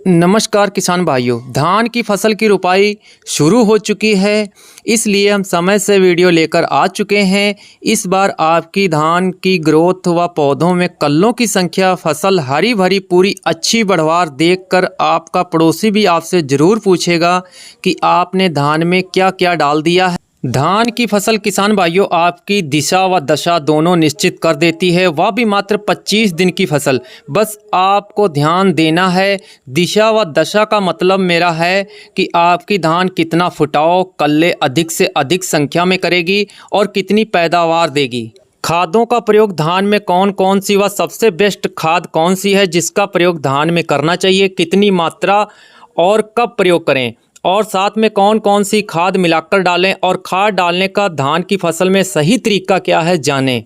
नमस्कार किसान भाइयों, धान की फसल की रुपाई शुरू हो चुकी है, इसलिए हम समय से वीडियो लेकर आ चुके हैं। इस बार आपकी धान की ग्रोथ व पौधों में कल्लों की संख्या, फसल हरी भरी पूरी अच्छी बढ़वार देखकर आपका पड़ोसी भी आपसे ज़रूर पूछेगा कि आपने धान में क्या क्या डाल दिया है। धान की फसल किसान भाइयों आपकी दिशा व दशा दोनों निश्चित कर देती है, वह भी मात्र 25 दिन की फसल। बस आपको ध्यान देना है। दिशा व दशा का मतलब मेरा है कि आपकी धान कितना फुटाव, कल्ले अधिक से अधिक संख्या में करेगी और कितनी पैदावार देगी। खादों का प्रयोग धान में कौन कौन सी व सबसे बेस्ट खाद कौन सी है जिसका प्रयोग धान में करना चाहिए, कितनी मात्रा और कब प्रयोग करें, और साथ में कौन कौन सी खाद मिलाकर डालें और खाद डालने का धान की फसल में सही तरीका क्या है जानें।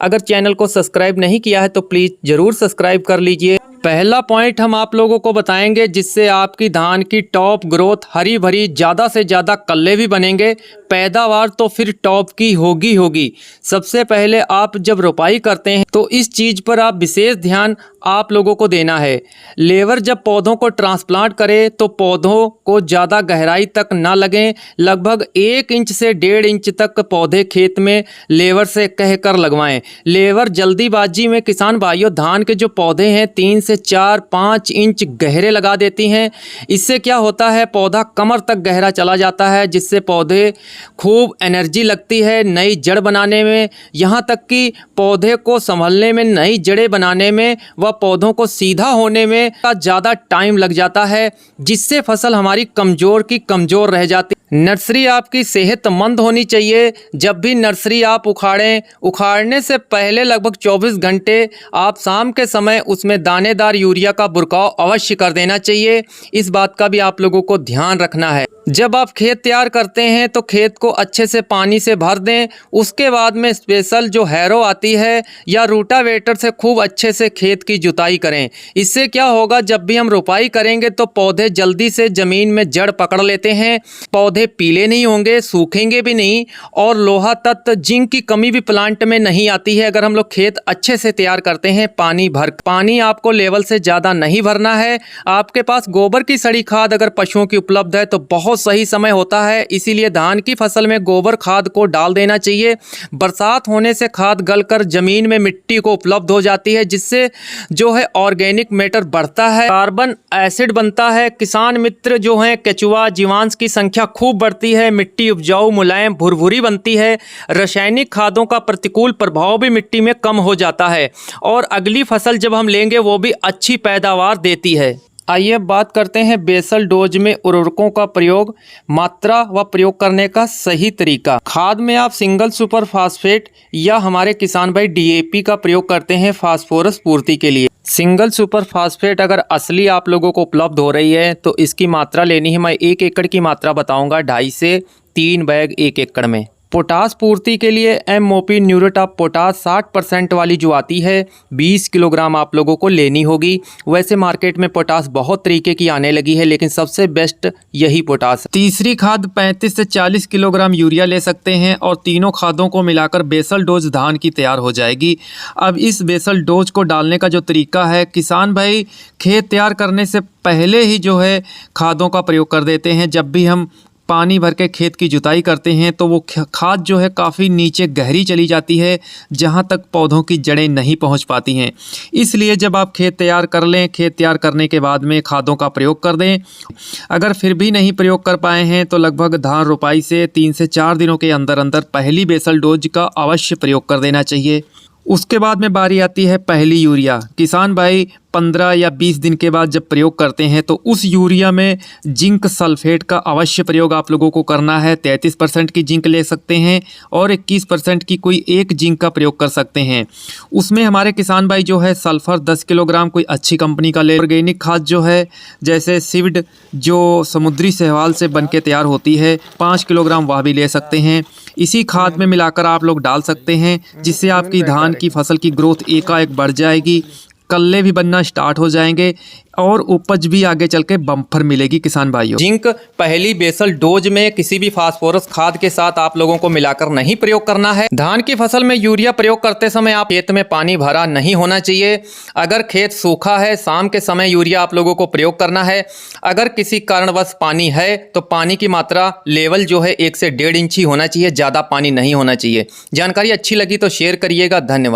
अगर चैनल को सब्सक्राइब नहीं किया है तो प्लीज़ ज़रूर सब्सक्राइब कर लीजिए। पहला पॉइंट हम आप लोगों को बताएंगे जिससे आपकी धान की टॉप ग्रोथ हरी भरी, ज़्यादा से ज़्यादा कल्ले भी बनेंगे, पैदावार तो फिर टॉप की होगी। सबसे पहले आप जब रोपाई करते हैं तो इस चीज़ पर आप विशेष ध्यान आप लोगों को देना है। लेबर जब पौधों को ट्रांसप्लांट करे तो पौधों को ज़्यादा गहराई तक ना लगें, लगभग 1 इंच से 1.5 इंच तक पौधे खेत में लेबर से कहकर लगवाएं। लेबर जल्दीबाजी में किसान भाइयों धान के जो पौधे हैं 3 से 4-5 इंच गहरे लगा देती हैं। इससे क्या होता है, पौधा कमर तक गहरा चला जाता है, जिससे पौधे खूब एनर्जी लगती है नई जड़ बनाने में, यहाँ तक कि पौधे को संभलने में, नई जड़ें बनाने में व पौधों को सीधा होने में ज़्यादा टाइम लग जाता है, जिससे फसल हमारी कमज़ोर की कमज़ोर रह जाती है। नर्सरी आपकी सेहतमंद होनी चाहिए। जब भी नर्सरी आप उखाड़ने से पहले लगभग 24 घंटे आप शाम के समय उसमें दानेदार यूरिया का बुरकाव अवश्य कर देना चाहिए। इस बात का भी आप लोगों को ध्यान रखना है। जब आप खेत तैयार करते हैं तो खेत को अच्छे से पानी से भर दें। उसके बाद में स्पेशल जो हैरो आती है या रूटावेटर से खूब अच्छे से खेत की जुताई करें। इससे क्या होगा, जब भी हम रोपाई करेंगे तो पौधे जल्दी से ज़मीन में जड़ पकड़ लेते हैं, पौधे पीले नहीं होंगे, सूखेंगे भी नहीं, और लोहा तत्व जिंक की कमी भी प्लांट में नहीं आती है अगर हम लोग खेत अच्छे से तैयार करते हैं। पानी आपको लेवल से ज़्यादा नहीं भरना है। आपके पास गोबर की सड़ी खाद अगर पशुओं की उपलब्ध है तो बहुत सही समय होता है, इसीलिए धान की फसल में गोबर खाद को डाल देना चाहिए। बरसात होने से खाद गलकर जमीन में मिट्टी को उपलब्ध हो जाती है, जिससे जो है ऑर्गेनिक मैटर बढ़ता है, कार्बन एसिड बनता है, किसान मित्र जो है केचुआ जीवांश की संख्या खूब बढ़ती है, मिट्टी उपजाऊ मुलायम भुरभुरी बनती है, रासायनिक खादों का प्रतिकूल प्रभाव भी मिट्टी में कम हो जाता है और अगली फसल जब हम लेंगे वो भी अच्छी पैदावार देती है। आइए बात करते हैं बेसल डोज में उर्वरकों का प्रयोग, मात्रा व प्रयोग करने का सही तरीका। खाद में आप सिंगल सुपर फास्फेट या हमारे किसान भाई DAP का प्रयोग करते हैं फास्फोरस पूर्ति के लिए। सिंगल सुपर फास्फेट अगर असली आप लोगों को उपलब्ध हो रही है तो इसकी मात्रा लेनी है, मैं 1 एकड़ की मात्रा बताऊंगा, 2.5 से 3 बैग 1 एकड़ में। पोटास पूर्ति के लिए MOP न्यूरोटॉप पोटास 60% वाली जो आती है 20 किलोग्राम आप लोगों को लेनी होगी। वैसे मार्केट में पोटास बहुत तरीके की आने लगी है, लेकिन सबसे बेस्ट यही पोटास। तीसरी खाद 35 से 40 किलोग्राम यूरिया ले सकते हैं और तीनों खादों को मिलाकर बेसल डोज धान की तैयार हो जाएगी। अब इस बेसल डोज को डालने का जो तरीका है, किसान भाई खेत तैयार करने से पहले ही जो है खादों का प्रयोग कर देते हैं। जब भी हम पानी भर के खेत की जुताई करते हैं तो वो खाद जो है काफ़ी नीचे गहरी चली जाती है, जहाँ तक पौधों की जड़ें नहीं पहुँच पाती हैं। इसलिए जब आप खेत तैयार कर लें, खेत तैयार करने के बाद में खादों का प्रयोग कर दें। अगर फिर भी नहीं प्रयोग कर पाए हैं तो लगभग धान रोपाई से 3 से 4 दिनों के अंदर अंदर पहली बेसल डोज का अवश्य प्रयोग कर देना चाहिए। उसके बाद में बारी आती है पहली यूरिया। किसान भाई 15 या 20 दिन के बाद जब प्रयोग करते हैं तो उस यूरिया में जिंक सल्फेट का अवश्य प्रयोग आप लोगों को करना है। 33% की जिंक ले सकते हैं और 21% की कोई एक जिंक का प्रयोग कर सकते हैं। उसमें हमारे किसान भाई जो है सल्फर 10 किलोग्राम कोई अच्छी कंपनी का ले। ऑर्गेनिक खाद जो है जैसे सीविड जो समुद्री शैवाल से बनके तैयार होती है 5 किलोग्राम वह भी ले सकते हैं। इसी खाद में मिलाकर आप लोग डाल सकते हैं, जिससे आपकी धान की फसल की ग्रोथ एकाएक बढ़ जाएगी। कल्ले भी बनना स्टार्ट हो जाएंगे और उपज भी आगे चल के बम्पर मिलेगी किसान भाइयों। जिंक पहली बेसल डोज में किसी भी फास्फोरस खाद के साथ आप लोगों को मिलाकर नहीं प्रयोग करना है। धान की फसल में यूरिया प्रयोग करते समय आप खेत में पानी भरा नहीं होना चाहिए। अगर खेत सूखा है शाम के समय यूरिया आप लोगों को प्रयोग करना है। अगर किसी कारणवश पानी है तो पानी की मात्रा लेवल जो है 1 से 1.5 इंच ही होना चाहिए, ज़्यादा पानी नहीं होना चाहिए। जानकारी अच्छी लगी तो शेयर करिएगा। धन्यवाद।